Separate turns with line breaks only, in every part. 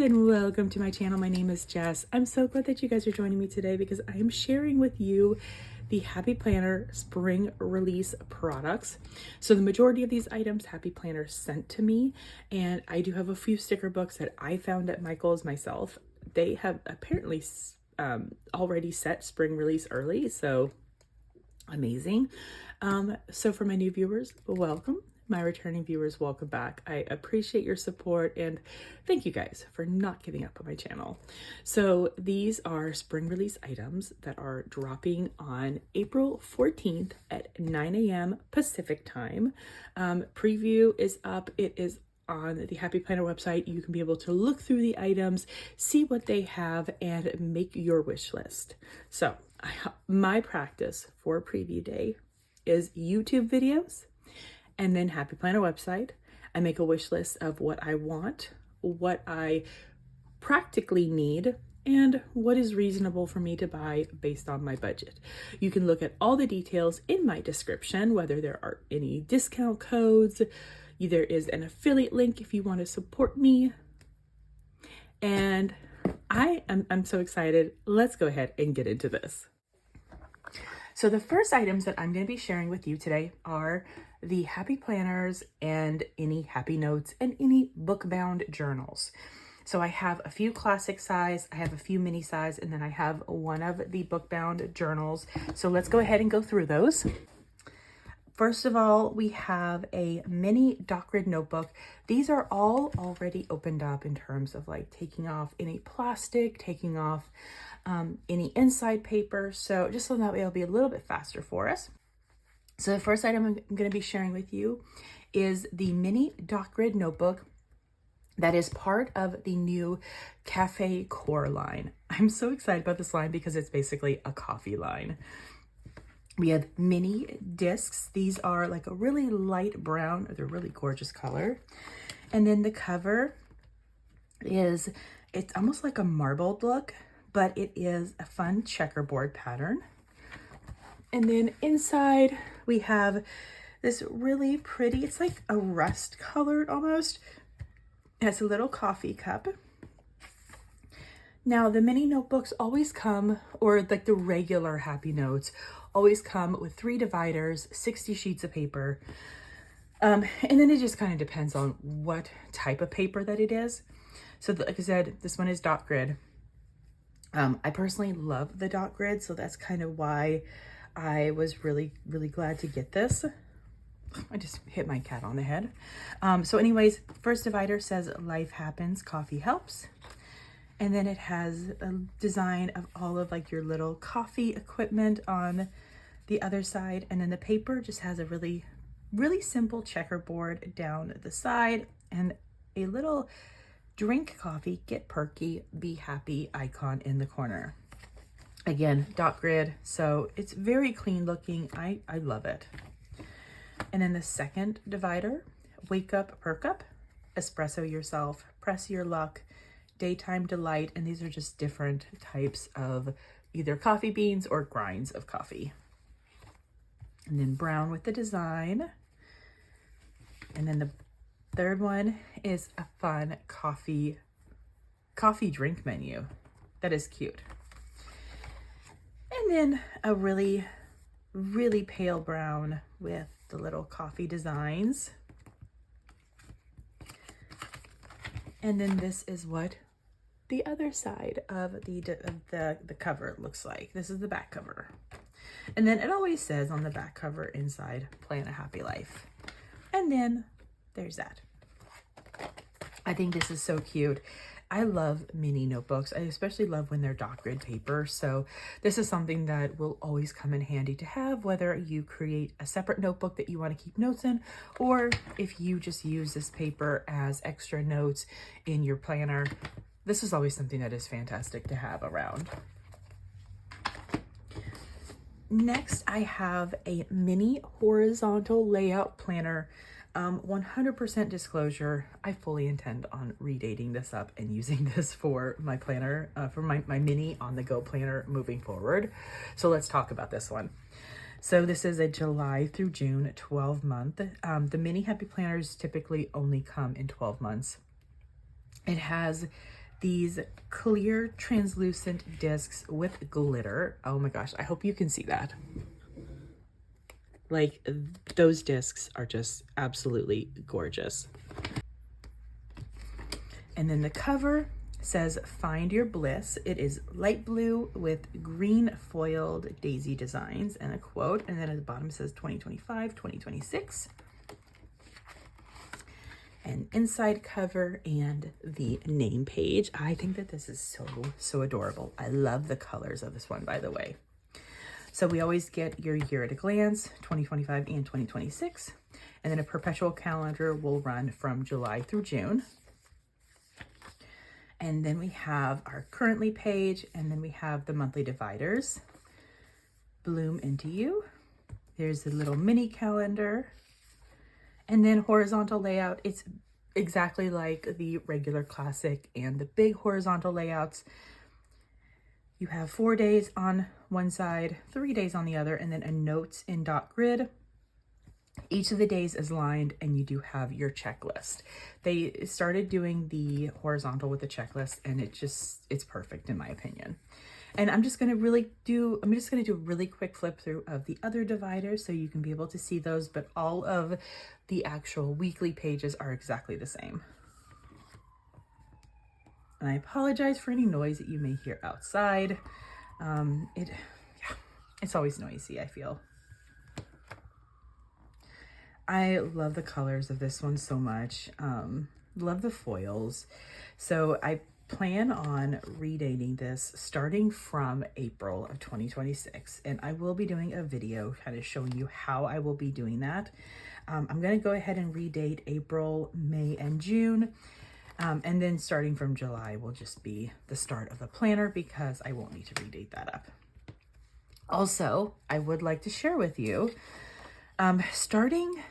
and welcome to my channel. My name is Jess. I'm so glad that you guys are joining me today because I am sharing with you the Happy Planner spring release products. So the majority of these items Happy Planner sent to me, and I do have a few sticker books that I found at Michael's myself. They have apparently already set spring release early, so amazing. So for my new viewers, welcome. My returning viewers, welcome back. I appreciate your support and thank you guys for not giving up on my channel. So these are spring release items that are dropping on April 14th at 9 a.m. Pacific time. Preview is up. It is on the Happy Planner website. You can be able to look through the items, see what they have, and make your wish list. So my practice for preview day is YouTube videos, and then Happy Planner website. I make a wish list of what I want, what I practically need, and what is reasonable for me to buy based on my budget. You can look at all the details in my description, whether there are any discount codes. There is an affiliate link if you want to support me. And I'm so excited. Let's go ahead and get into this. So the first items that I'm going to be sharing with you today are the Happy Planners and any Happy Notes and any book-bound journals. So I have a few classic size, I have a few mini size, and then I have one of the book-bound journals. So let's go ahead and go through those. First of all, we have a mini Doc Grid notebook. These are all already opened up in terms of like taking off any plastic, taking off any inside paper. So just so that way it'll be a little bit faster for us. So the first item I'm going to be sharing with you is the mini Doc Grid notebook that is part of the new Cafe Core line. I'm so excited about this line because it's basically a coffee line. We have mini discs. These are like a really light brown. They're really gorgeous color. And then the cover is, it's almost like a marbled look, but it is a fun checkerboard pattern. And then inside we have this really pretty, it's like a rust colored almost. It has a little coffee cup. Now the mini notebooks always come, or like the regular Happy Notes, always come with 3 dividers, 60 sheets of paper. And then it just kind of depends on what type of paper that it is. So like I said, this one is Doc Grid. I personally love the Doc Grid, so that's kind of why I was really glad to get this. I just hit my cat on the head. So anyways, first divider says life happens, coffee helps. And then it has a design of all of like your little coffee equipment on the other side. And then the paper just has a really simple checkerboard down the side and a little drink coffee, get perky, be happy icon in the corner. Again, Doc Grid, so it's very clean looking. I love it. And then the second divider, wake up, perk up, espresso yourself, press your luck, daytime delight, and these are just different types of either coffee beans or grinds of coffee. And then brown with the design. And then the third one is a fun coffee drink menu. That is cute. And then a really pale brown with the little coffee designs. And then this is what the other side of the cover looks like. This is the back cover. And then it always says on the back cover inside, plan a happy life. And then there's that. I think this is so cute. I love mini notebooks. I especially love when they're Doc Grid paper. So this is something that will always come in handy to have, whether you create a separate notebook that you want to keep notes in, or if you just use this paper as extra notes in your planner. This is always something that is fantastic to have around. Next, I have a mini horizontal layout planner. 100% disclosure, I fully intend on redating this up and using this for my planner, for my mini on the go planner moving forward. So let's talk about this one. So this is a July through June 12 month. The mini Happy Planners typically only come in 12 months. It has these clear translucent discs with glitter. Oh my gosh, I hope you can see that. Like, those discs are just absolutely gorgeous. And then the cover says Find Your Bliss. It is light blue with green foiled daisy designs and a quote. And then at the bottom says 2025, 2026. An inside cover and the name page. I think that this is so adorable. I love the colors of this one, by the way. So we always get your year at a glance, 2025 and 2026. And then a perpetual calendar will run from July through June. And then we have our currently page, and then we have the monthly dividers. Bloom Into You. There's a little mini calendar. And then horizontal layout. It's exactly like the regular classic and the big horizontal layouts. You have 4 days on one side, 3 days on the other, and then a notes in dot grid. Each of the days is lined and you do have your checklist. They started doing the horizontal with the checklist and it's perfect in my opinion. And I'm just going to do a really quick flip through of the other dividers so you can be able to see those, but all of the actual weekly pages are exactly the same. And I apologize for any noise that you may hear outside. It's always noisy, I feel. I love the colors of this one so much. Love the foils. So I plan on redating this starting from April of 2026. And I will be doing a video kind of showing you how I will be doing that. I'm going to go ahead and redate April, May, and June. And then starting from July will just be the start of the planner because I won't need to redate that up. Also, I would like to share with you, starting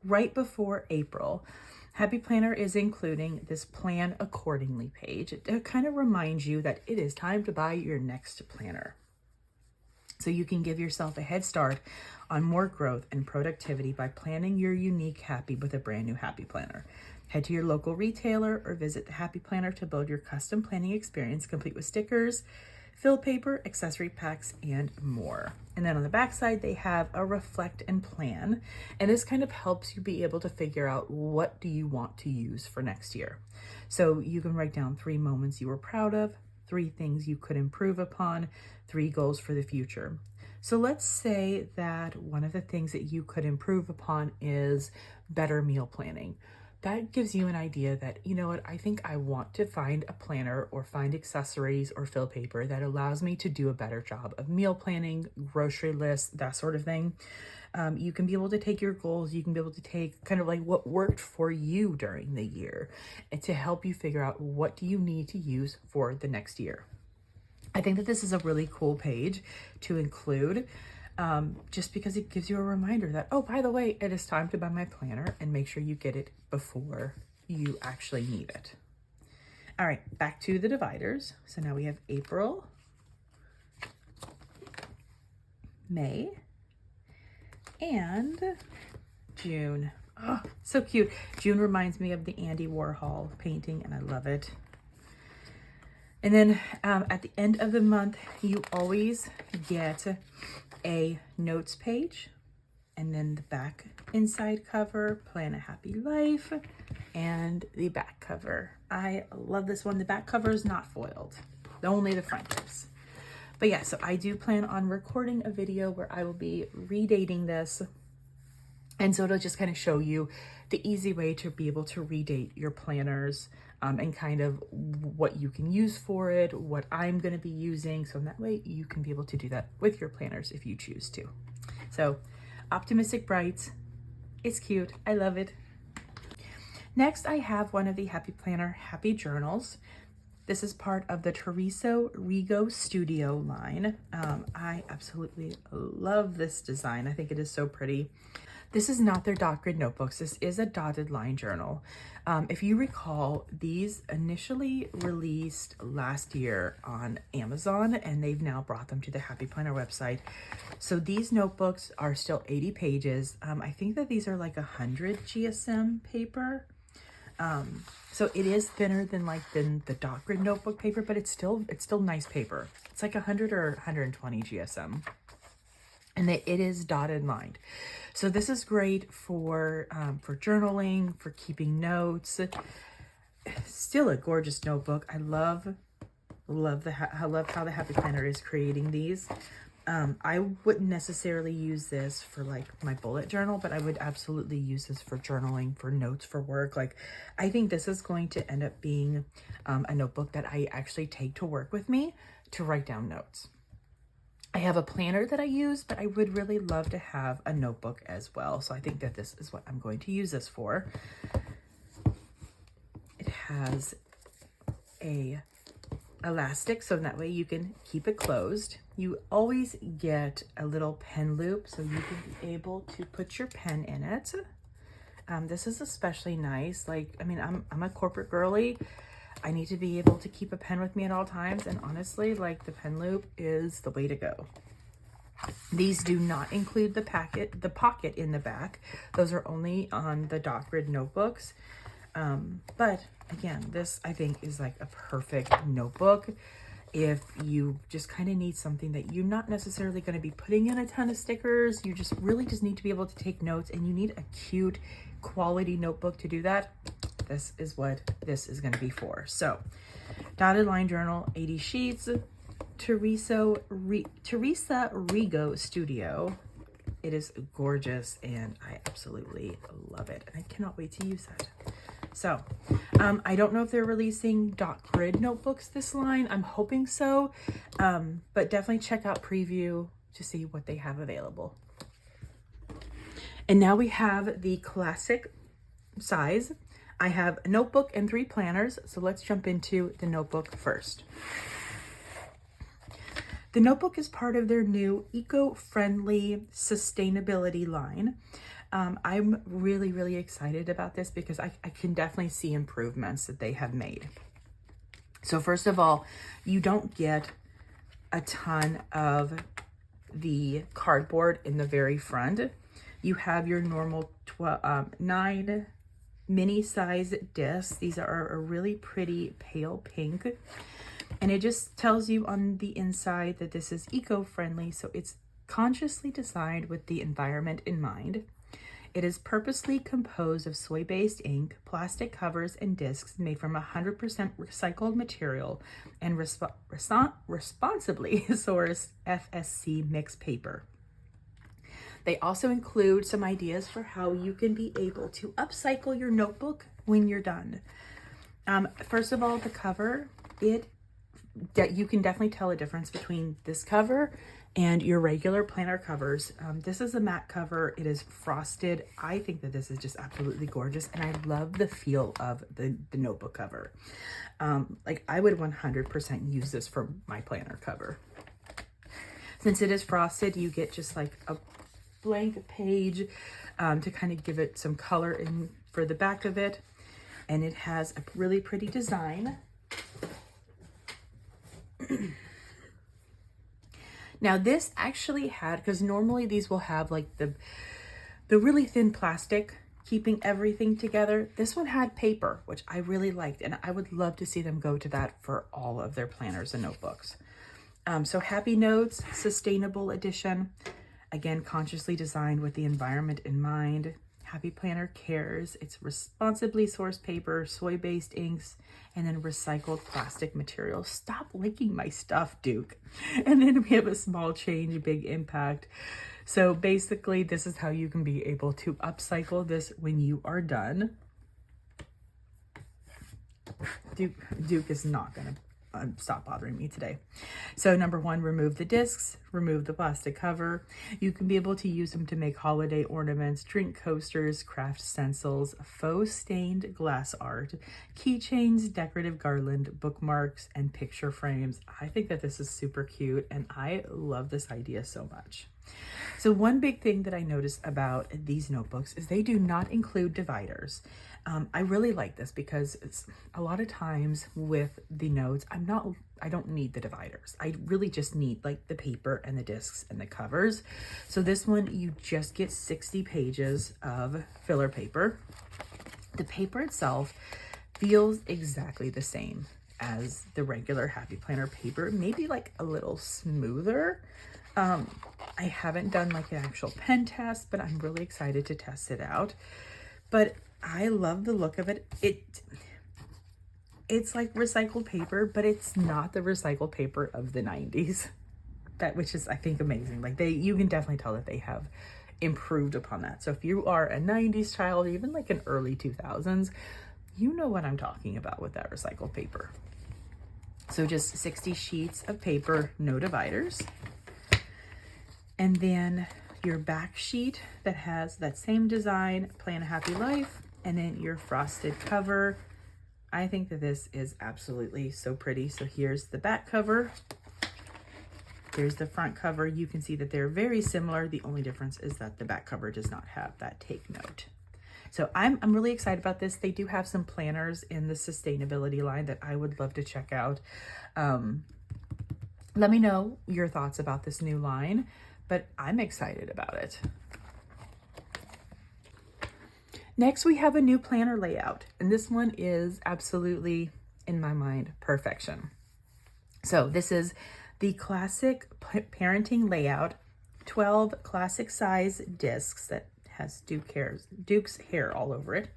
right before April, Happy Planner is including this Plan Accordingly page. It kind of reminds you that it is time to buy your next planner. So you can give yourself a head start on more growth and productivity by planning your unique happy with a brand new Happy Planner. Head to your local retailer or visit the Happy Planner to build your custom planning experience, complete with stickers, fill paper, accessory packs, and more. And then on the back side, they have a reflect and plan. And this kind of helps you be able to figure out what do you want to use for next year. So you can write down 3 moments you were proud of, 3 things you could improve upon, 3 goals for the future. So let's say that one of the things that you could improve upon is better meal planning. That gives you an idea that, you know what, I think I want to find a planner or find accessories or fill paper that allows me to do a better job of meal planning, grocery lists, that sort of thing. You can be able to take your goals, you can be able to take kind of like what worked for you during the year and to help you figure out what do you need to use for the next year. I think that this is a really cool page to include. Just because it gives you a reminder that, oh, by the way, it is time to buy my planner, and make sure you get it before you actually need it. All right, back to the dividers. So now we have April, May, and June. Oh, so cute. June reminds me of the Andy Warhol painting, and I love it. And then at the end of the month, you always get a notes page, and then the back inside cover, Plan a Happy Life, and the back cover. I love this one. The back cover is not foiled, only the front is. But yeah, so I do plan on recording a video where I will be redating this. And so it'll just kind of show you the easy way to be able to redate your planners and kind of what you can use for it, what I'm going to be using. So in that way, you can be able to do that with your planners if you choose to. So Optimistic Brights, it's cute. I love it. Next, I have one of the Happy Planner Happy Journals. This is part of the Teresa Rigo Studio line. I absolutely love this design. I think it is so pretty. This is not their dot grid notebooks. This is a dotted line journal. If you recall, these initially released last year on Amazon, and they've now brought them to the Happy Planner website. So these notebooks are still 80 pages. I think that these are like 100 GSM paper. So it is thinner than the dot grid notebook paper, but it's still nice paper. It's like 100 or 120 GSM. And it is dotted lined. So this is great for journaling, for keeping notes. Still a gorgeous notebook. I love how the Happy Planner is creating these. I wouldn't necessarily use this for like my bullet journal, but I would absolutely use this for journaling, for notes, for work. Like, I think this is going to end up being a notebook that I actually take to work with me to write down notes. I have a planner that I use, but I would really love to have a notebook as well. So I think that this is what I'm going to use this for. It has a elastic, so that way you can keep it closed. You always get a little pen loop, so you can be able to put your pen in it. This is especially nice. Like, I mean, I'm a corporate girly. I need to be able to keep a pen with me at all times, and honestly, like, the pen loop is the way to go. These do not include the pocket in the back. Those are only on the dot grid notebooks. But again, this I think is like a perfect notebook if you just kind of need something that you're not necessarily going to be putting in a ton of stickers. You just really just need to be able to take notes, and you need a cute quality notebook to do that. This is what this is going to be for. So, dotted line journal, 80 sheets, Teresa Rigo Studio. It is gorgeous, and I absolutely love it, and I cannot wait to use that. So, I don't know if they're releasing dot grid notebooks this line. I'm hoping so, but definitely check out Preview to see what they have available. And now we have the classic size. I have a notebook and 3 planners, so let's jump into the notebook first. The notebook is part of their new eco-friendly sustainability line. I'm really, really excited about this because I can definitely see improvements that they have made. So first of all, you don't get a ton of the cardboard in the very front. You have your normal 9 mini size discs. These are a really pretty pale pink. And it just tells you on the inside that this is eco-friendly, so it's consciously designed with the environment in mind. It is purposely composed of soy-based ink, plastic covers, and discs made from 100% recycled material and responsibly sourced FSC mixed paper. They also include some ideas for how you can be able to upcycle your notebook when you're done. First of all, the cover, you can definitely tell a difference between this cover and your regular planner covers. This is a matte cover. It is frosted. I think that this is just absolutely gorgeous, and I love the feel of the notebook cover. Like, I would 100% use this for my planner cover. Since it is frosted, you get just like a blank page to kind of give it some color in for the back of it, and it has a really pretty design. Now this actually had, because normally these will have like the really thin plastic keeping everything together. This one had paper, which I really liked, and I would love to see them go to that for all of their planners and notebooks. So Happy Notes Sustainable Edition, again, consciously designed with the environment in mind. Happy Planner cares. It's responsibly sourced paper, soy-based inks, and then recycled plastic materials. Stop licking my stuff, Duke. And then we have a small change, big impact. So basically, this is how you can be able to upcycle this when you are done. Duke is not gonna stop bothering me today. So number 1, remove the discs, remove the plastic cover. You can be able to use them to make holiday ornaments, drink coasters, craft stencils, faux stained glass art, keychains, decorative garland, bookmarks, and picture frames. I think that this is super cute, and I love this idea so much. So one big thing that I noticed about these notebooks is they do not include dividers. I really like this because it's a lot of times with the notes, I don't need the dividers. I really just need like the paper and the discs and the covers. So this one, you just get 60 pages of filler paper. The paper itself feels exactly the same as the regular Happy Planner paper, maybe like a little smoother. I haven't done like an actual pen test, but I'm really excited to test it out. But I love the look of it. It's like recycled paper, but it's not the recycled paper of the 90s. Which is, I think, amazing. Like you can definitely tell that they have improved upon that. So if you are a 90s child, even like an early 2000s, you know what I'm talking about with that recycled paper. So just 60 sheets of paper, no dividers. And then your back sheet that has that same design, Plan a Happy Life, and then your frosted cover. I think that this is absolutely so pretty. So here's the back cover. Here's the front cover. You can see that they're very similar. The only difference is that the back cover does not have that take note. So I'm really excited about this. They do have some planners in the sustainability line that I would love to check out. Let me know your thoughts about this new line, but I'm excited about it. Next, we have a new planner layout, and this one is absolutely, in my mind, perfection. So this is the classic parenting layout, 12 classic size discs that has Duke's hair all over it.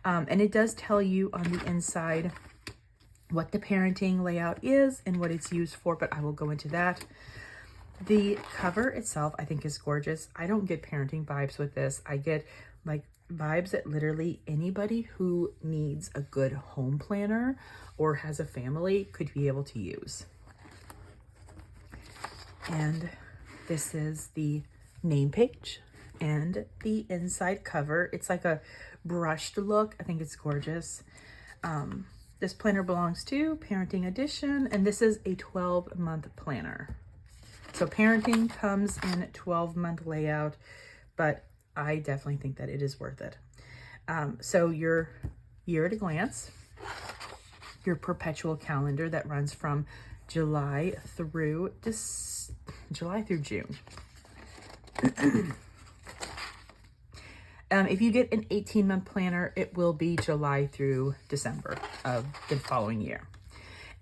And it does tell you on the inside what the parenting layout is and what it's used for, but I will go into that. The cover itself, I think, is gorgeous. I don't get parenting vibes with this. I get like vibes that literally anybody who needs a good home planner or has a family could be able to use. And this is the name page and the inside cover. It's like a brushed look. I think it's gorgeous. This planner belongs to Parenting Edition, and this is a 12-month planner. So parenting comes in a 12-month layout, but I definitely think that it is worth it. So your year at a glance, your perpetual calendar that runs from July through June. If you get an 18-month planner, it will be July through December of the following year.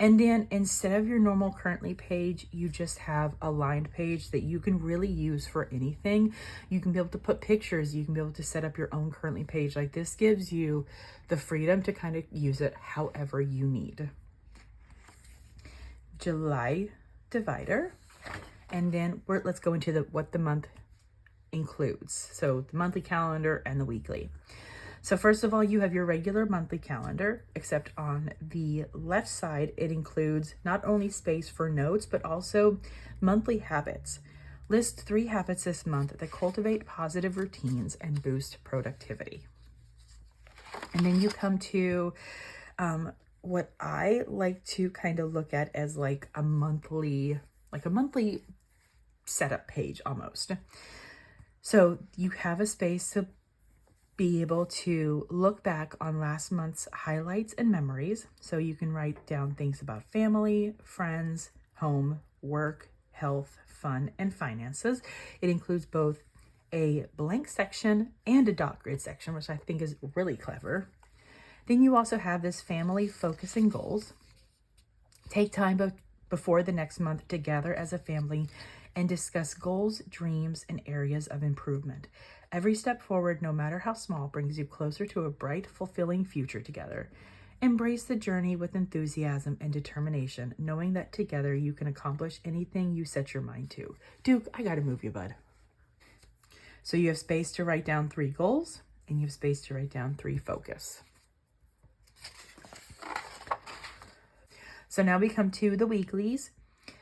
And then instead of your normal currently page, you just have a lined page that you can really use for anything. You can be able to put pictures. You can be able to set up your own currently page. Like this gives you the freedom to kind of use it however you need. July divider. And then let's go into what the month includes. So the monthly calendar and the weekly. So first of all, you have your regular monthly calendar, except on the left side, it includes not only space for notes, but also monthly habits. List 3 habits this month that cultivate positive routines and boost productivity. And then you come to what I like to kind of look at as like a monthly setup page almost. So you have a space to be able to look back on last month's highlights and memories. So you can write down things about family, friends, home, work, health, fun, and finances. It includes both a blank section and a dot grid section, which I think is really clever. Then you also have this family focusing goals. Take time before the next month to gather as a family and discuss goals, dreams, and areas of improvement. Every step forward, no matter how small, brings you closer to a bright, fulfilling future together. Embrace the journey with enthusiasm and determination, knowing that together you can accomplish anything you set your mind to. Duke, I gotta move you, bud. So you have space to write down 3 goals, and you have space to write down 3 focus. So now we come to the weeklies.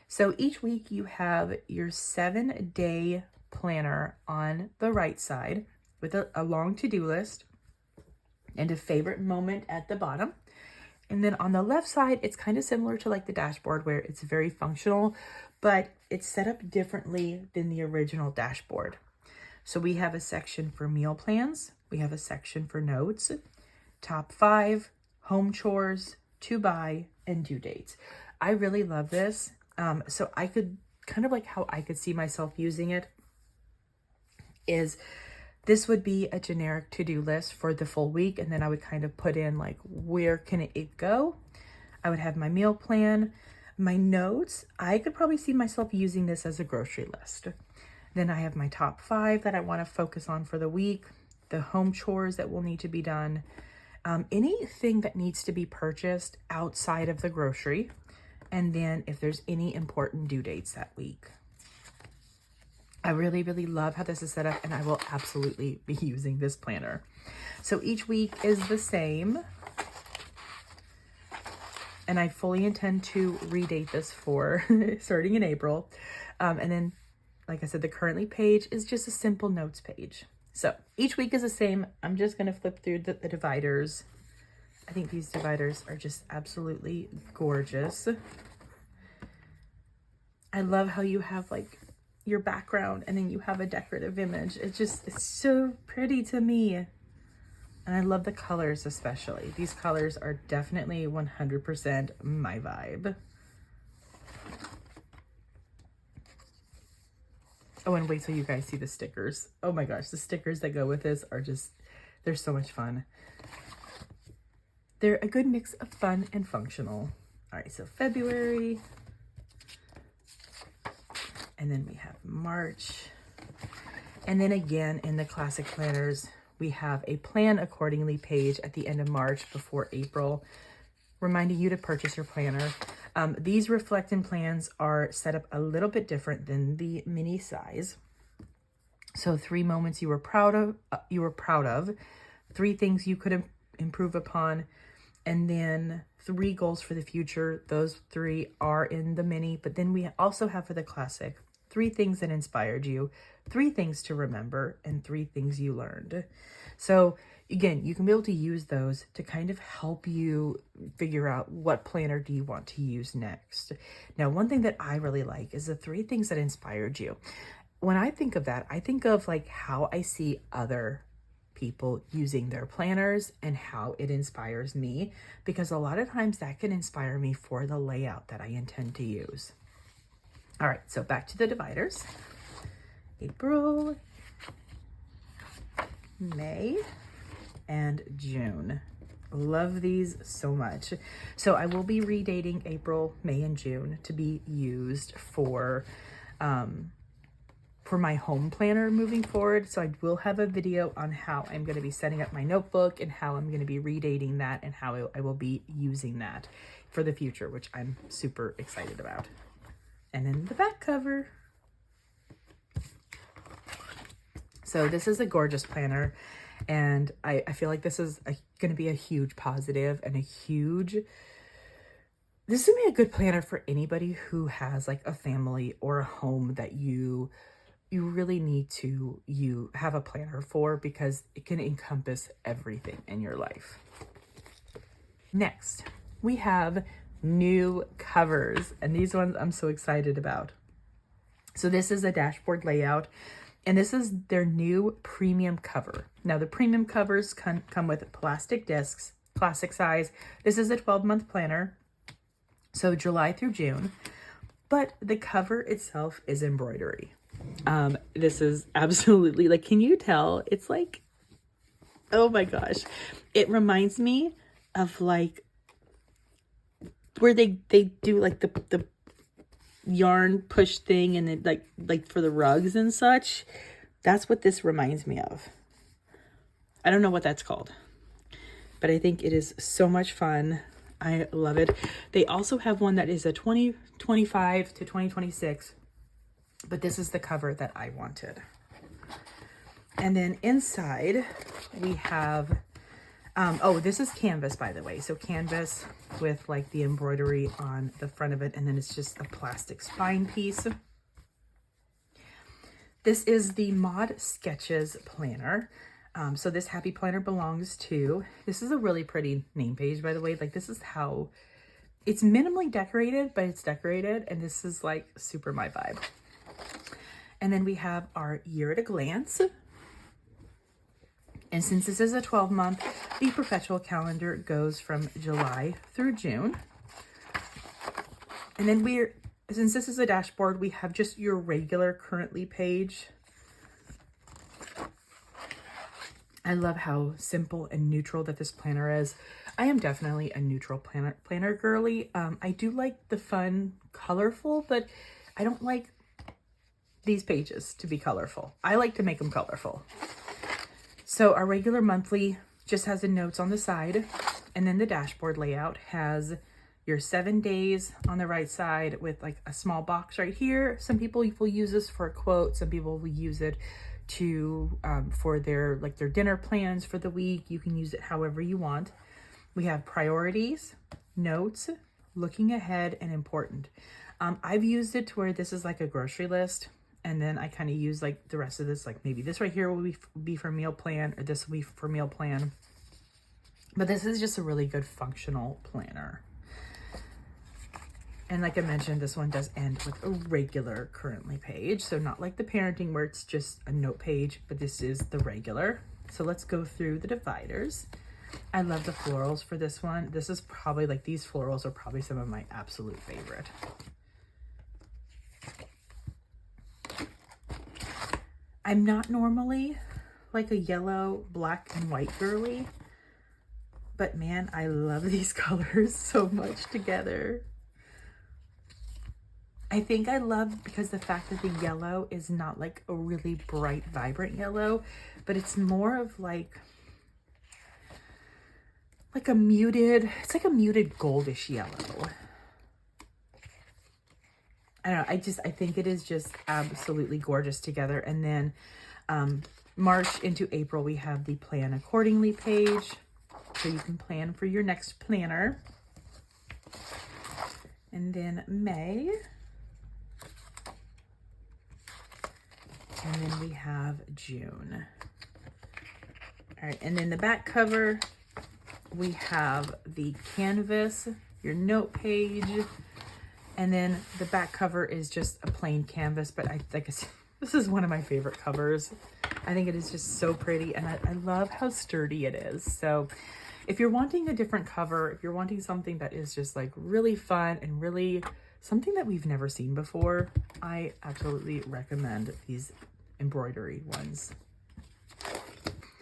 So each week you have your 7-day planner on the right side with a long to-do list and a favorite moment at the bottom. And then on the left side, it's kind of similar to like the dashboard where it's very functional, but it's set up differently than the original dashboard. So we have a section for meal plans. We have a section for notes, top 5, home chores, to buy, and due dates. I really love this. So I could kind of like how I could see myself using it is This would be a generic to-do list for the full week, and then I would kind of put in like, where can it go? I would have my meal plan, my notes. I could probably see myself using this as a grocery list. Then I have my top 5 that I want to focus on for the week, the home chores that will need to be done, anything that needs to be purchased outside of the grocery, and then if there's any important due dates that week. I really, really love how this is set up, and I will absolutely be using this planner. So each week is the same, and I fully intend to redate this for starting in April. And then, like I said, the currently page is just a simple notes page. So each week is the same. I'm just going to flip through the dividers. I think these dividers are just absolutely gorgeous. I love how you have like your background and then you have a decorative image. It's so pretty to me. And I love the colors especially. These colors are definitely 100% my vibe. Oh, and wait till you guys see the stickers. Oh my gosh, the stickers that go with this are just, they're so much fun. They're a good mix of fun and functional. All right, so February. And then we have March. And then again, in the classic planners, we have a plan accordingly page at the end of March before April, reminding you to purchase your planner. These reflect-in plans are set up a little bit different than the mini size. So 3 moments you were proud of, 3 things you could improve upon, and then 3 goals for the future. Those 3 are in the mini, but then we also have for the classic 3 things that inspired you, 3 things to remember, and 3 things you learned. So again, you can be able to use those to kind of help you figure out what planner do you want to use next. Now, one thing that I really like is the 3 things that inspired you. When I think of that, I think of like how I see other people using their planners and how it inspires me, because a lot of times that can inspire me for the layout that I intend to use. All right, so back to the dividers. April, May, and June. Love these so much. So I will be redating April, May, and June to be used for my home planner moving forward. So I will have a video on how I'm going to be setting up my notebook and how I'm going to be redating that and how I will be using that for the future, which I'm super excited about. And then the back cover. So this is a gorgeous planner, and I feel like this is going to be a huge positive and this is going to be a good planner for anybody who has like a family or a home that you really need to have a planner for, because it can encompass everything in your life. Next, we have new covers, and these ones I'm so excited about. So this is a dashboard layout, and this is their new premium cover. Now the premium covers come with plastic discs, classic size. This is a 12-month planner, so July through June, but the cover itself is embroidery. This is absolutely, like, can you tell? It's like, oh my gosh. It reminds me of like where they do like the yarn push thing, and it like for the rugs and such. That's what this reminds me of. I don't know what that's called, but I think it is so much fun. I love it. They also have one that is a 2025 to 2026, but this is the cover that I wanted. And then inside we have, oh, this is canvas, by the way. So canvas with like the embroidery on the front of it, and then it's just a plastic spine piece. This is the Mod Sketches planner. So this happy planner belongs to, this is a really pretty name page, by the way. Like, this is how, it's minimally decorated, but it's decorated, and this is like super my vibe. And then we have our year at a glance. And since this is a 12-month, the perpetual calendar goes from July through June. And then since this is a dashboard, we have just your regular currently page. I love how simple and neutral that this planner is. I am definitely a neutral planner girly. I do like the fun, colorful, but I don't like these pages to be colorful. I like to make them colorful. So our regular monthly just has the notes on the side, and then the dashboard layout has your 7 days on the right side with like a small box right here. Some people will use this for a quote. Some people will use it to for their dinner plans for the week. You can use it however you want. We have priorities, notes, looking ahead, and important. I've used it to where this is like a grocery list, and then I kind of use like the rest of this, like maybe this right here will be for meal plan, or this will be for meal plan. But this is just a really good functional planner. And like I mentioned, this one does end with a regular currently page. So not like the parenting where it's just a note page, but this is the regular. So let's go through the dividers. I love the florals for this one. This is probably like, these florals are probably some of my absolute favorite. I'm not normally like a yellow, black, and white girly, but man, I love these colors so much together. I think I love because the fact that the yellow is not like a really bright, vibrant yellow, but it's more of like a muted, it's like a muted goldish yellow. I don't know, I think it is just absolutely gorgeous together. And then March into April, we have the plan accordingly page. So you can plan for your next planner. And then May. And then we have June. All right, and then the back cover, we have the canvas, your note page, and then the back cover is just a plain canvas, but I think this is one of my favorite covers. I think it is just so pretty, and I love how sturdy it is. So if you're wanting a different cover, if you're wanting something that is just like really fun and really something that we've never seen before, I absolutely recommend these embroidery ones.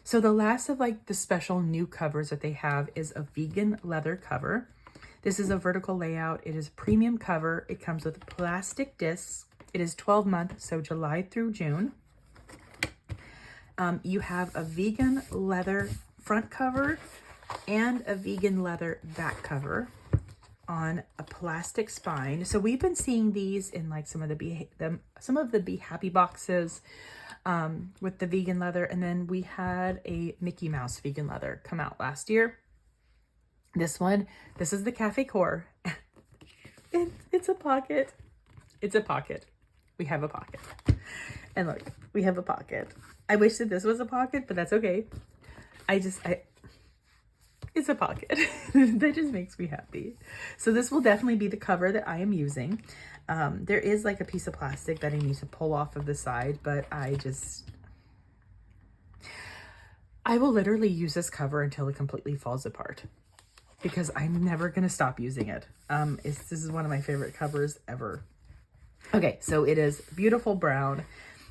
So the last of like the special new covers that they have is a vegan leather cover. This is a vertical layout. It is a premium cover. It comes with plastic discs. It is 12 months, so July through June. You have a vegan leather front cover and a vegan leather back cover on a plastic spine. So we've been seeing these in like some of the Be Happy boxes with the vegan leather, and then we had a Mickey Mouse vegan leather come out last year. This is the Cafe Core. It's a pocket. It's a pocket. We have a pocket. And look, we have a pocket. I wish that this was a pocket, but that's okay. It's a pocket. That just makes me happy. So this will definitely be the cover that I am using. There is like a piece of plastic that I need to pull off of the side, but I will literally use this cover until it completely falls apart, because I'm never going to stop using it. This is one of my favorite covers ever. Okay, so it is beautiful brown.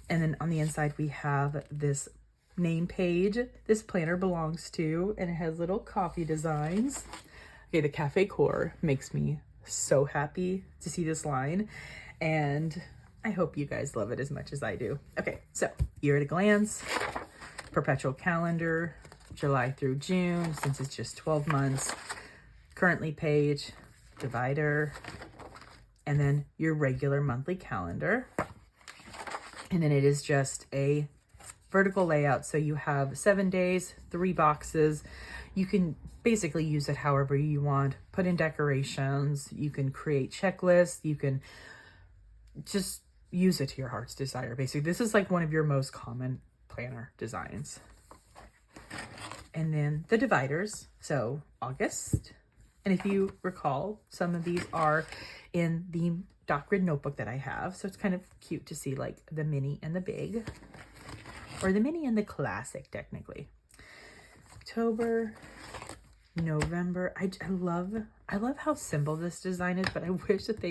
And then on the inside, we have this name page this planner belongs to, and it has little coffee designs. Okay, the Cafe Core makes me so happy to see this line, and I hope you guys love it as much as I do. Okay, so year at a glance, perpetual calendar, July through June, since it's just 12 months, currently page, divider, and then your regular monthly calendar. And then it is just a vertical layout. So you have 7 days, 3 boxes. You can basically use it however you want. Put in decorations. You can create checklists. You can just use it to your heart's desire. Basically, this is like one of your most common planner designs. And then the dividers. So August. And if you recall, some of these are in the Dot Grid notebook that I have. So it's kind of cute to see like the mini and the big, or the mini and the classic technically. October, November. I love how simple this design is, but I wish that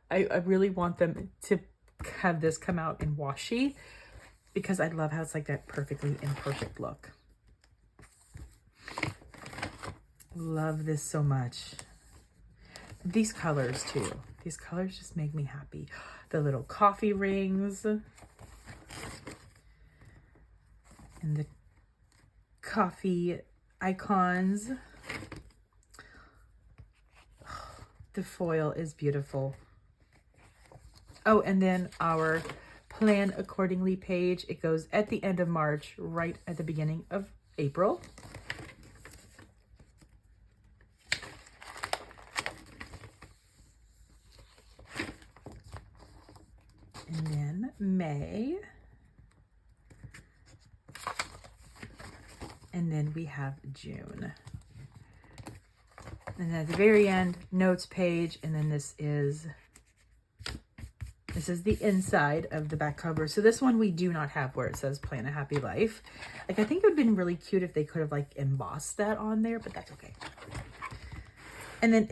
I really want them to have this come out in washi, because I love how it's like that perfectly imperfect look. Love this so much. These colors too. These colors just make me happy. The little coffee rings. And the coffee icons. The foil is beautiful. Oh, and then our plan accordingly page. It goes at the end of March, right at the beginning of April. And then May. And then we have June. And at the very end, notes page, and then this is the inside of the back cover. So this one we do not have where it says Plan a Happy Life. Like, I think it would have been really cute if they could have like embossed that on there, but that's okay. And then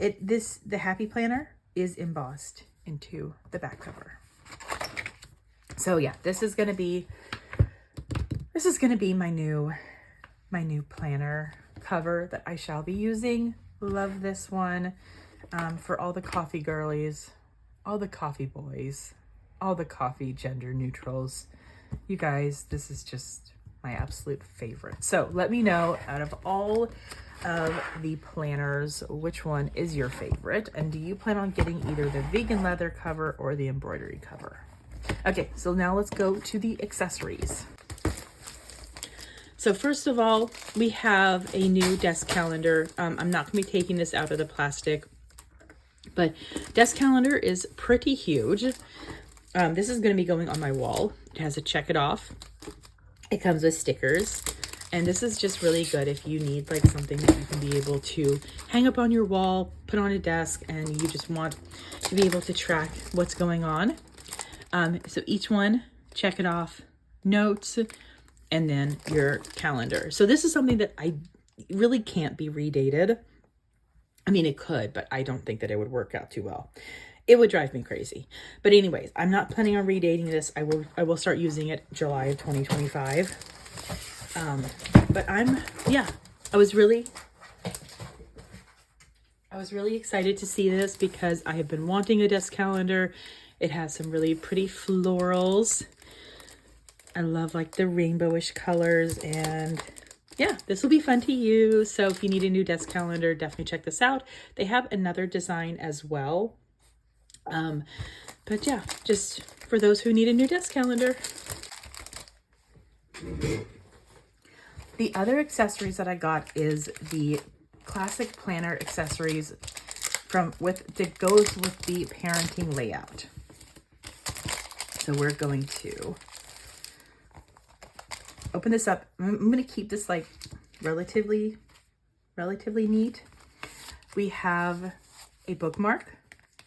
the Happy Planner is embossed into the back cover. So yeah, this is gonna be my new planner cover that I shall be using. Love this one. For all the coffee girlies, all the coffee boys, all the coffee gender neutrals. You guys, this is just my absolute favorite. So let me know, out of all of the planners, which one is your favorite? And do you plan on getting either the vegan leather cover or the embroidery cover? Okay, so now let's go to the accessories. So first of all, we have a new desk calendar. I'm not going to be taking this out of the plastic, but desk calendar is pretty huge. This is going to be going on my wall. It has a check it off. It comes with stickers. And this is just really good if you need like something that you can be able to hang up on your wall, put on a desk, and you just want to be able to track what's going on. So each one, check it off, notes, and then your calendar. So this is something that I really can't be redated. I mean, it could, but I don't think that it would work out too well. It would drive me crazy. But anyways, I'm not planning on redating this. I will start using it July of 2025. But I was really excited to see this because I have been wanting a desk calendar. It has some really pretty florals. I love like the rainbowish colors, and yeah, this will be fun to use. So if you need a new desk calendar, definitely check this out. They have another design as well. But yeah, just for those who need a new desk calendar. The other accessories that I got is the classic planner accessories that goes with the parenting layout. So we're going to open this up. I'm going to keep this like relatively neat. We have a bookmark,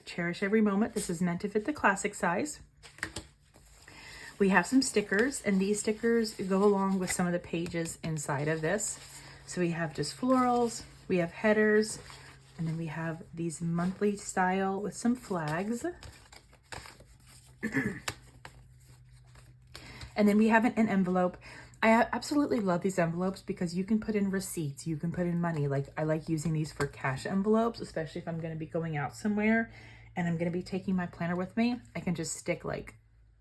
cherish every moment. This is meant to fit the classic size. We have some stickers, and these stickers go along with some of the pages inside of this. So we have just florals, we have headers, and then we have these monthly style with some flags. And then we have an envelope. I absolutely love these envelopes because you can put in receipts, you can put in money. Like, I like using these for cash envelopes, especially if I'm going to be going out somewhere and I'm going to be taking my planner with me. I can just stick like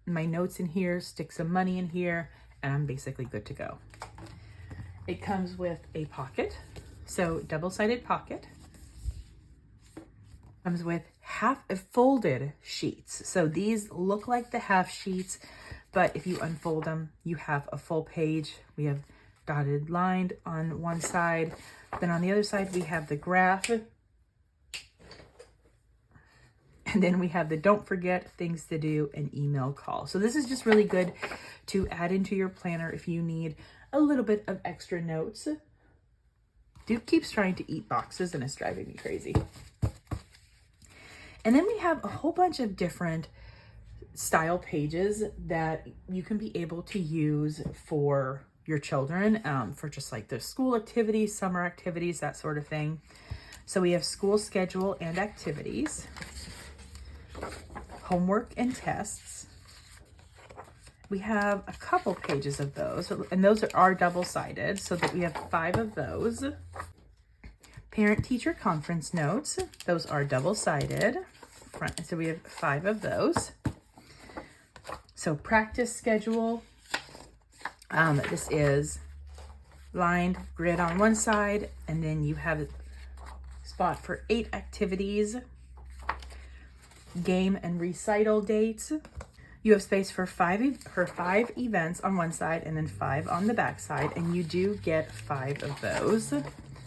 my notes in here, stick some money in here, and I'm basically good to go. It comes with a pocket, so double-sided pocket. Comes with half folded sheets. So these look like the half sheets, but if you unfold them, you have a full page. We have dotted lined on one side. Then on the other side, we have the graph. And then we have the don't forget, things to do, and email call. So this is just really good to add into your planner if you need a little bit of extra notes. Duke keeps trying to eat boxes and it's driving me crazy. And then we have a whole bunch of different style pages that you can be able to use for your children, for just like their school activities, summer activities, that sort of thing. So we have school schedule and activities, homework and tests. We have a couple pages of those, and those are double-sided, so that we have 5 of those. Parent-teacher conference notes. Those are double-sided. So we have 5 of those. So practice schedule. This is lined grid on one side, and then you have a spot for 8 activities. Game and recital dates. You have space for 5 events on one side and then 5 on the back side, and you do get 5 of those.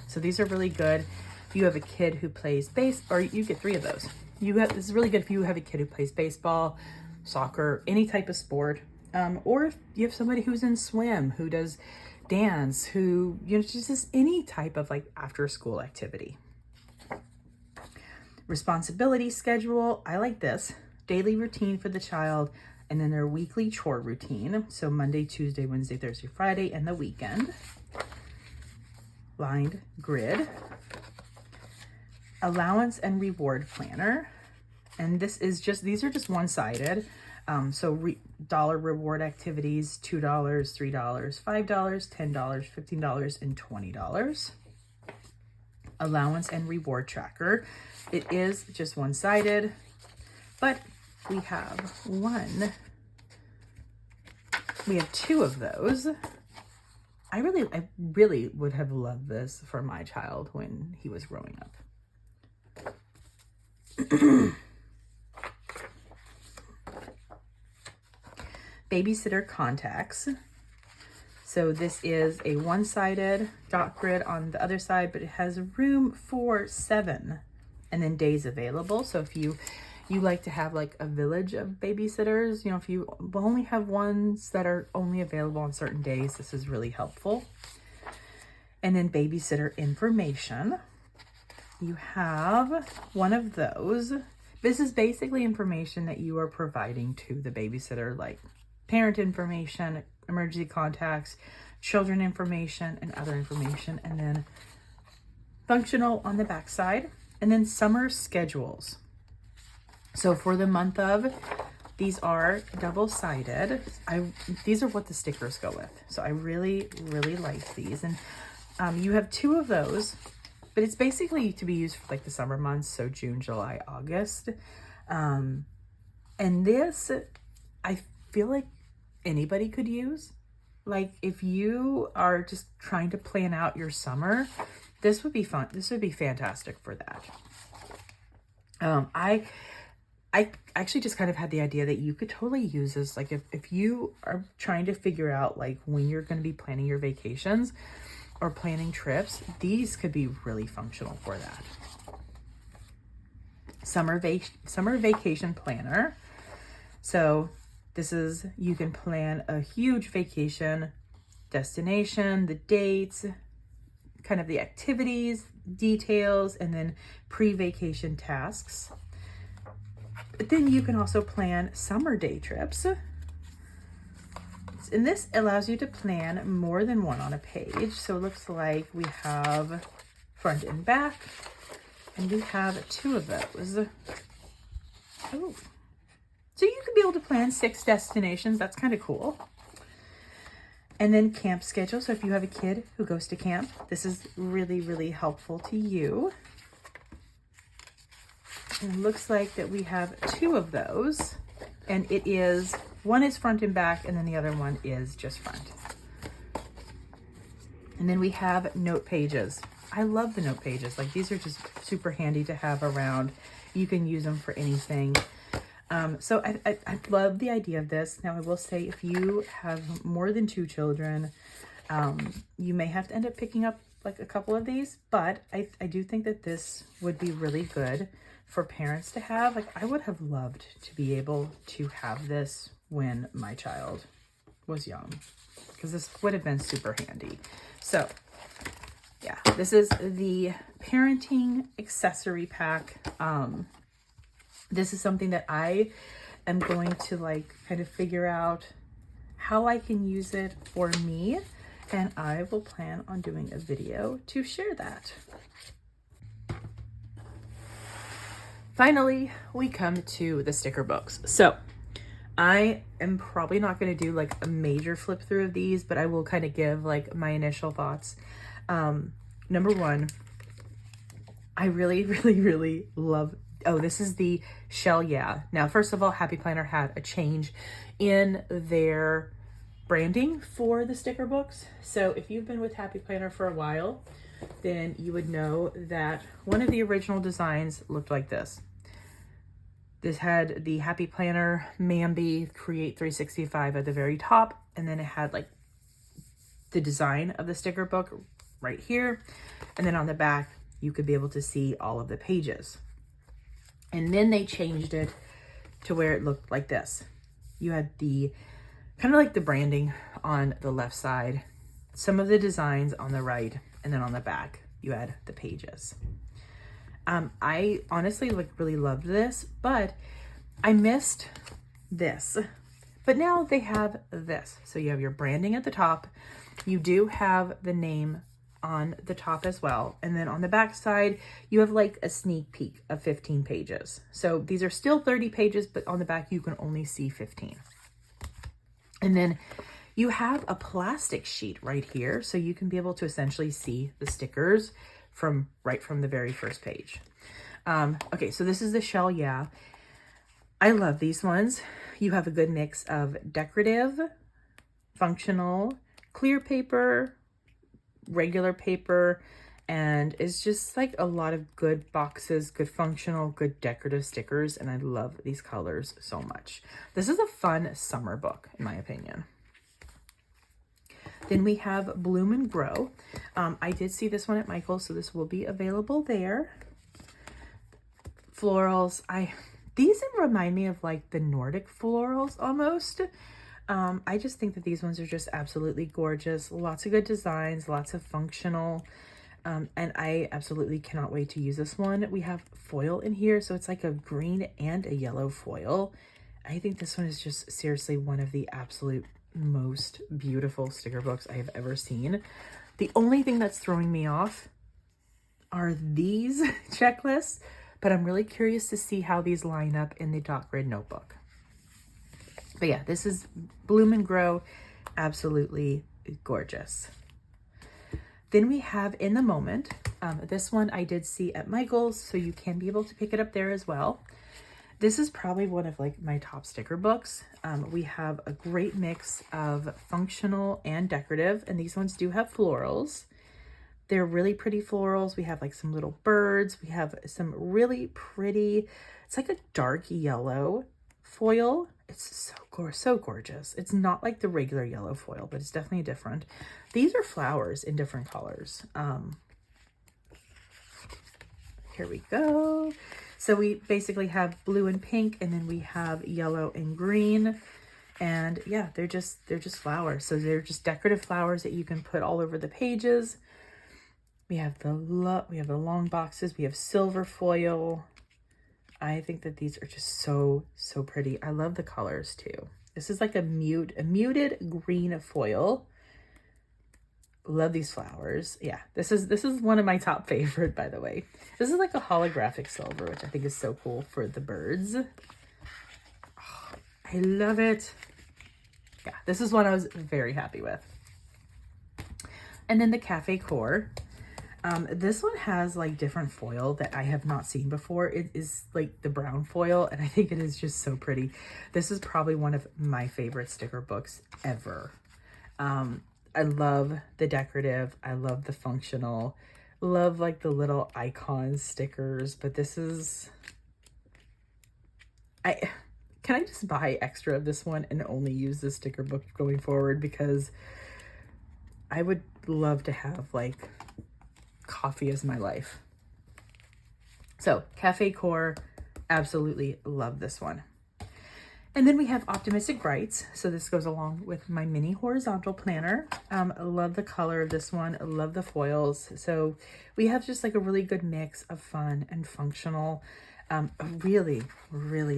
So these are really good. If you have a kid who plays or you get 3 of those. This is really good if you have a kid who plays baseball, soccer, any type of sport, or if you have somebody who's in swim, who does dance, who, just any type of like after school activity. Responsibility schedule. I like this. Daily routine for the child, and then their weekly chore routine. So Monday, Tuesday, Wednesday, Thursday, Friday, and the weekend. Lined grid. Allowance and reward planner. And these are just one-sided. Dollar reward activities, $2, $3, $5, $10, $15, and $20. Allowance and reward tracker. It is just one-sided, but we have 2 of those. I really would have loved this for my child when he was growing up. Babysitter contacts. So this is a one-sided dot grid on the other side, but it has room for 7 and then days available. So if you like to have like a village of babysitters, if you only have ones that are only available on certain days, this is really helpful. And then babysitter information. You have one of those. This is basically information that you are providing to the babysitter, like parent information, emergency contacts, children information, and other information. And then functional on the back side. And then summer schedules. So for the month of, these are double-sided. These are what the stickers go with. So I really, really like these. And you have 2 of those, but it's basically to be used for like the summer months. So June, July, August. And this, I feel like anybody could use. Like if you are just trying to plan out your summer, this would be fun. This would be fantastic for that. I actually just kind of had the idea that you could totally use this. Like if you are trying to figure out like when you're going to be planning your vacations or planning trips, these could be really functional for that. Summer vacation planner. So this is, you can plan a huge vacation destination, the dates, kind of the activities, details, and then pre-vacation tasks. But then you can also plan summer day trips. And this allows you to plan more than one on a page. So it looks like we have front and back, and we have 2 of those. Oh. So you can be able to plan 6 destinations. That's kind of cool. And then camp schedule. So if you have a kid who goes to camp, this is really, really helpful to you. And it looks like that we have 2 of those. And one is front and back, and then the other one is just front. And then we have note pages. I love the note pages. Like these are just super handy to have around. You can use them for anything. So I love the idea of this. Now I will say, if you have more than 2 children, you may have to end up picking up like a couple of these, but I do think that this would be really good for parents to have. Like I would have loved to be able to have this when my child was young, because this would have been super handy. So yeah, this is the parenting accessory pack. This is something that I am going to like kind of figure out how I can use it for me, and I will plan on doing a video to share that. Finally, we come to the sticker books. So I am probably not going to do like a major flip through of these, but I will kind of give like my initial thoughts. Number 1, I really, really love, oh, this is the Shell Yeah. Now, first of all, Happy Planner had a change in their branding for the sticker books. So if you've been with Happy Planner for a while, then you would know that one of the original designs looked like this. This had the Happy Planner Mambi Create 365 at the very top, and then it had like the design of the sticker book right here. And then on the back, you could be able to see all of the pages. And then they changed it to where it looked like this. You had the kind of like the branding on the left side, some of the designs on the right, and then on the back, you had the pages. I honestly really loved this, but I missed this. But now they have this. So you have your branding at the top. You do have the name on the top as well. And then on the back side, you have like a sneak peek of 15 pages. So these are still 30 pages, but on the back, you can only see 15. And then you have a plastic sheet right here. So you can be able to essentially see the stickers from right from the very first page. Okay, so this is the Shell Yeah. I love these ones. You have a good mix of decorative, functional, clear paper, regular paper, and it's just like a lot of good boxes, good functional, good decorative stickers, and I love these colors so much. This is a fun summer book, in my opinion. Then we have Bloom and Grow. I did see this one at Michael's, so this will be available there. Florals. These remind me of like the Nordic florals almost. I just think that these ones are just absolutely gorgeous. Lots of good designs, lots of functional. And I absolutely cannot wait to use this one. We have foil in here, so it's like a green and a yellow foil. I think this one is just seriously one of the absolute most beautiful sticker books I have ever seen. The only thing that's throwing me off are these checklists, but I'm really curious to see how these line up in the dot grid notebook. But yeah, this is Bloom and Grow, absolutely gorgeous. Then we have In the Moment. This one I did see at Michael's, so you can be able to pick it up there as well. This is probably one of like my top sticker books. We have a great mix of functional and decorative, and these ones do have florals. They're really pretty florals. We have like some little birds. We have some really pretty, it's like a dark yellow foil. It's so gorgeous. It's not like the regular yellow foil, but it's definitely different. These are flowers in different colors. Here we go. So we basically have blue and pink, and then we have yellow and green. And yeah, they're just flowers. So they're just decorative flowers that you can put all over the pages. We have the long boxes. We have silver foil. I think that these are just so pretty. I love the colors too. This is like a muted green foil. Love these flowers. Yeah, this is one of my top favorite, by the way. This is like a holographic silver, which I think is so cool for the birds. Oh, I love it. Yeah, this is one I was very happy with. And then the Cafe Core. This one has like different foil that I have not seen before. It is like the brown foil, and I think it is just so pretty. This is probably one of my favorite sticker books ever. I love the decorative. I love the functional. Love like the little icon stickers, but this is, can I just buy extra of this one and only use this sticker book going forward? Because I would love to have like coffee as my life. So Cafe Core, absolutely love this one. And then we have Optimistic Brights. So this goes along with my mini horizontal planner. I love the color of this one. I love the foils. So we have just like a really good mix of fun and functional. I really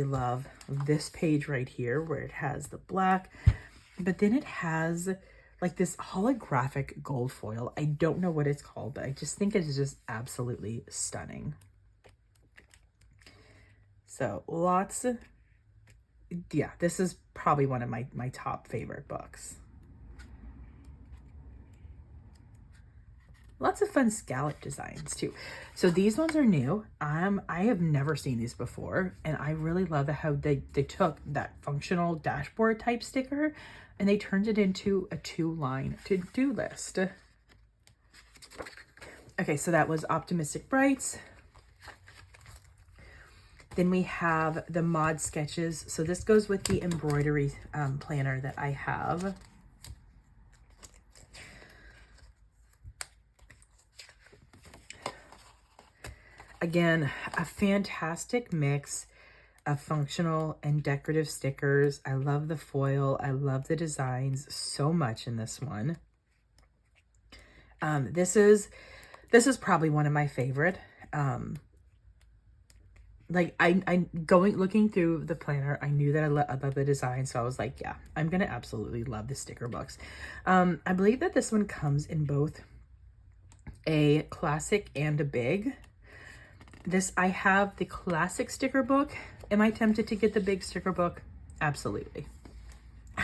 love this page right here where it has the black, but then it has like this holographic gold foil. I don't know what it's called, but I just think it is just absolutely stunning. So lots, yeah, this is probably one of my top favorite books. Lots of fun scallop designs too. So these ones are new. I have never seen these before, and I really love how they took that functional dashboard type sticker and they turned it into a 2-line to-do list. Okay, so that was Optimistic Brights. Then we have the Mod Sketches. So this goes with the embroidery planner that I have. Again, a fantastic mix of functional and decorative stickers. I love the foil. I love the designs so much in this one. This is probably one of my favorite. Like looking through the planner, I knew that I love the design, so I was like, yeah, I'm gonna absolutely love the sticker books. I believe that this one comes in both a classic and a big. I have the classic sticker book. Am I tempted to get the big sticker book? Absolutely.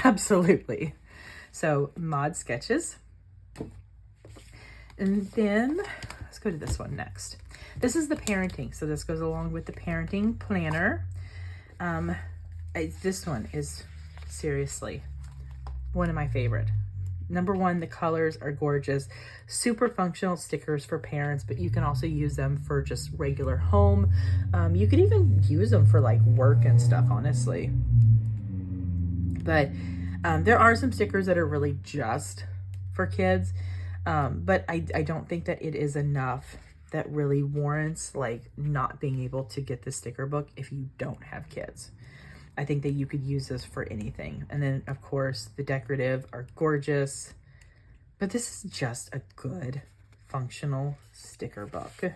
Absolutely. So Mod Sketches. And then let's go to this one next. This is the parenting. So this goes along with the parenting planner. This one is seriously one of my favorite. Number one, the colors are gorgeous. Super functional stickers for parents, but you can also use them for just regular home. You could even use them for like work and stuff, honestly. But there are some stickers that are really just for kids. But I don't think that it is enough that really warrants like not being able to get the sticker book if you don't have kids. I think that you could use this for anything. And then of course the decorative are gorgeous, but this is just a good functional sticker book.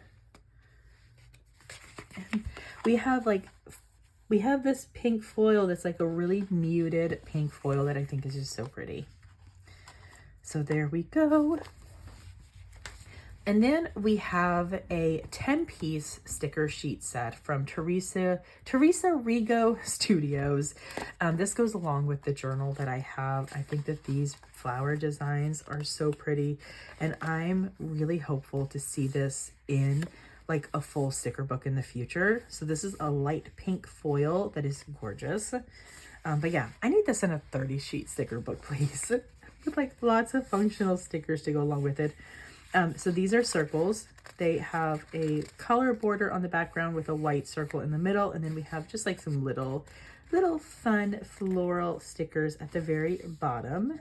And we have this pink foil that's like a really muted pink foil that I think is just so pretty. So there we go. And then we have a 10-piece sticker sheet set from Teresa Rigo Studios. This goes along with the journal that I have. I think that these flower designs are so pretty, and I'm really hopeful to see this in like a full sticker book in the future. So this is a light pink foil that is gorgeous. But yeah, I need this in a 30-sheet sticker book, please. With like lots of functional stickers to go along with it. So these are circles. They have a color border on the background with a white circle in the middle. And then we have just like some little fun floral stickers at the very bottom.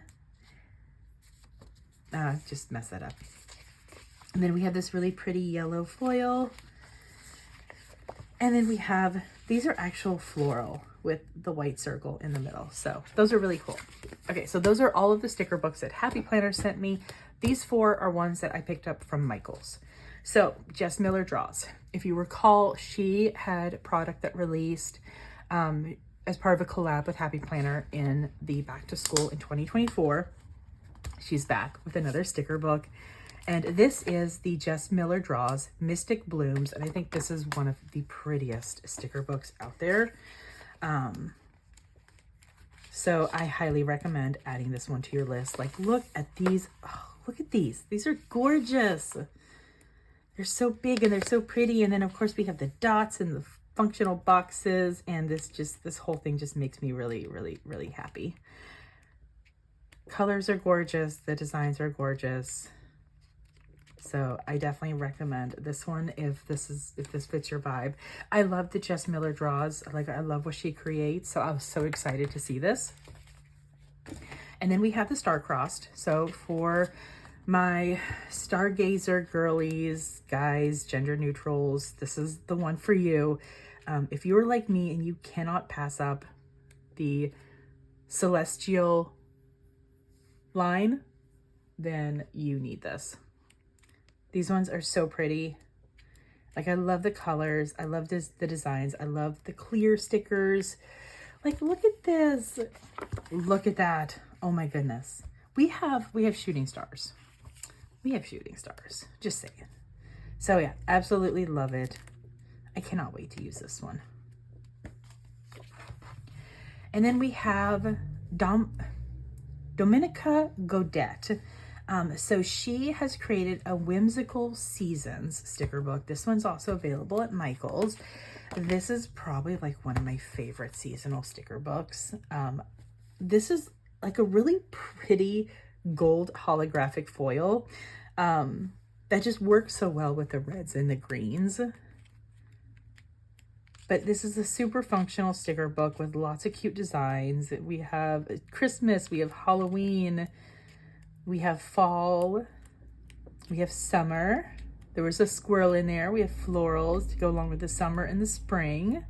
Just mess that up. And then we have this really pretty yellow foil. And then we have, these are actual floral with the white circle in the middle. So those are really cool. Okay, so those are all of the sticker books that Happy Planner sent me. These 4 are ones that I picked up from Michaels. So Jess Miller Draws. If you recall, she had product that released as part of a collab with Happy Planner in the Back to School in 2024. She's back with another sticker book. And this is the Jess Miller Draws Mystic Blooms. And I think this is one of the prettiest sticker books out there. So I highly recommend adding this one to your list. Like, look at these. Oh, look at these. These are gorgeous. They're so big and they're so pretty. And then of course we have the dots and the functional boxes. And this whole thing just makes me really, really, really happy. Colors are gorgeous. The designs are gorgeous. So I definitely recommend this one if this fits your vibe. I love the Jess Miller Draws. Like, I love what she creates. So I was so excited to see this. And then we have the Star Crossed. So for my stargazer girlies, guys, gender neutrals, this is the one for you. If you are like me and you cannot pass up the celestial line, then you need this. These ones are so pretty. Like, I love the colors. I love the designs. I love the clear stickers. Like, look at this. Look at that. Oh my goodness. We have shooting stars. We have shooting stars. Just saying. So yeah, absolutely love it. I cannot wait to use this one. And then we have Dominica Godet. So she has created a Whimsical Seasons sticker book. This one's also available at Michael's. This is probably like one of my favorite seasonal sticker books. This is like a really pretty gold holographic foil that just works so well with the reds and the greens. But this is a super functional sticker book with lots of cute designs. We have Christmas, we have Halloween, we have fall, we have summer. There was a squirrel in there. We have florals to go along with the summer and the spring.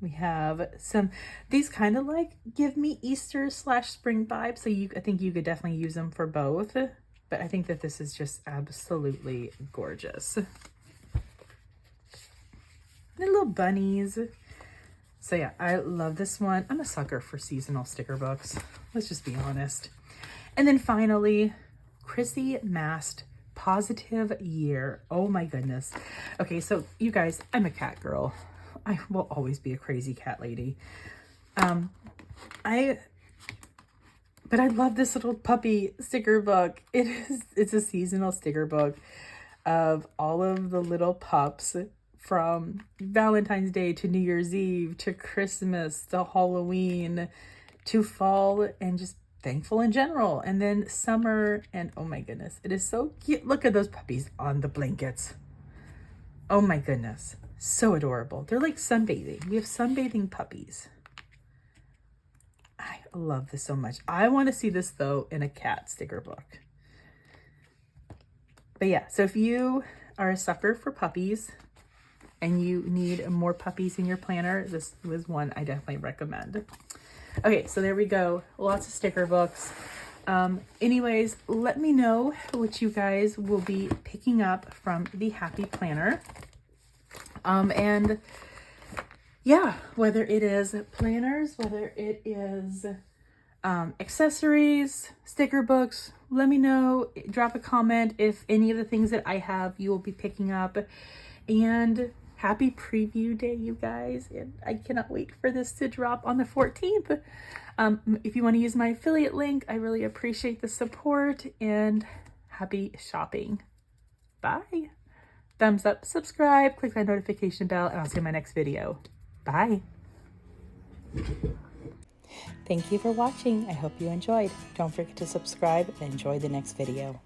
We have these kind of like give me Easter / spring vibes. So I think you could definitely use them for both. But I think that this is just absolutely gorgeous. The little bunnies. So yeah, I love this one. I'm a sucker for seasonal sticker books. Let's just be honest. And then finally, Chrissy Mast Positive Year. Oh my goodness. Okay, so you guys, I'm a cat girl. I will always be a crazy cat lady. But I love this little puppy sticker book. It's a seasonal sticker book of all of the little pups from Valentine's Day to New Year's Eve to Christmas to Halloween to fall and just thankful in general. And then summer, and oh my goodness, it is so cute. Look at those puppies on the blankets. Oh my goodness, so adorable. They're like sunbathing. We have sunbathing puppies. I love this so much. I want to see this though in a cat sticker book. But yeah, so if you are a sucker for puppies and you need more puppies in your planner, this was one I definitely recommend. Okay, so there we go. Lots of sticker books. Anyways, let me know what you guys will be picking up from the Happy Planner. And yeah, whether it is planners, whether it is accessories, sticker books, let me know. Drop a comment if any of the things that I have you will be picking up. And happy preview day, you guys. And I cannot wait for this to drop on the 14th. If you want to use my affiliate link, I really appreciate the support, and happy shopping. Bye. Thumbs up, subscribe, click that notification bell, and I'll see you in my next video. Bye. Thank you for watching. I hope you enjoyed. Don't forget to subscribe and enjoy the next video.